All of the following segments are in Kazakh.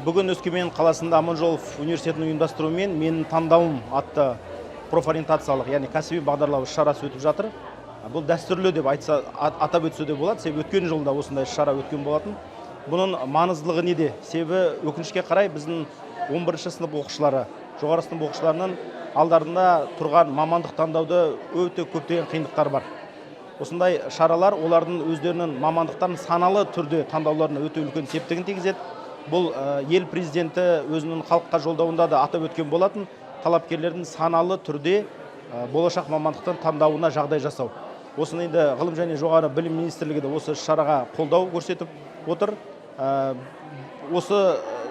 Бүгін Өскемен қаласында Аманжолов университетінің ұйымдастыруымен менің таңдауым атты профориентациялық, яғни кәсіби бағдарлау іс-шарасы өтіп жатыр. Бұл дәстүрлі деп атап өтсе де болады, себебі өткен жылда осындай іс-шара өткен болатын. Бұның маңыздылығы неде? Себебі өкінішке қарай біздің 11-ші сынып оқушылары, жоғары сынып оқушыларының алдарында тұрған мамандық таңдауды өте көптеген қиындықтар бар. Осындай шаралар олардың өздерінің мамандықтарын саналы түрде таңдауларына өте үлкен септігін тигізеді. Бұл ел президенті өзінің халыққа жолдауында да атап өткен болатын, талапкерлердің саналы түрде болашақ мамандықтың таңдауына жағдай жасау. Осыны енді ғылым және жоғары білім министрлігі де осы шараға қолдау көрсетіп отыр. Осы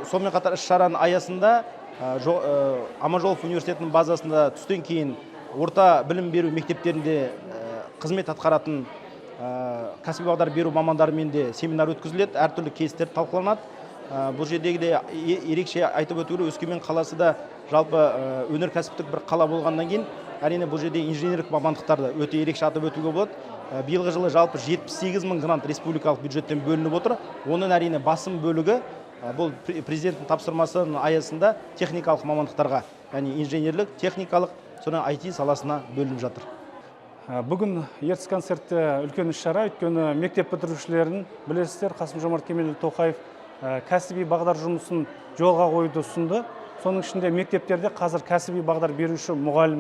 сонымен қатар іс-шараның аясында Аманжолов университетінің базасында түстен кейін орта білім беру мектептерінде қызмет атқаратын кәсіби бағдар беру мамандарымен де семинар өткізіледі, әртүрлі кейстер талқыланады. Бұл жердегі де ерекше айтып өту керек, Өскемен қаласы да жалпы өнеркәсіптік бір қала болғаннан кейін, әрине бұл жерде инженерлік мамандықтарды өте ерекше атап өтуге болады. Биылғы жылы жалпы 78 мың грант республикалық бюджеттен бөлініп отыр. Оның әрине басым бөлігі бұл президенттің тапсырмасының аясында техникалық мамандықтарға, яғни инженерлік, техникалық, сонымен IT саласына бөлініп жатыр. Бүгін ертіс концертте үлкен іс-шара, өйткені мектеп бітірушілерін білесіздер, Қасым-Жомарт Кемелұлы Тоқаев кәсіби бағдар жұмысын жолға қоюды ұсынды. Соның ішінде мектептерде қазір кәсіби бағдар беруші мұғалім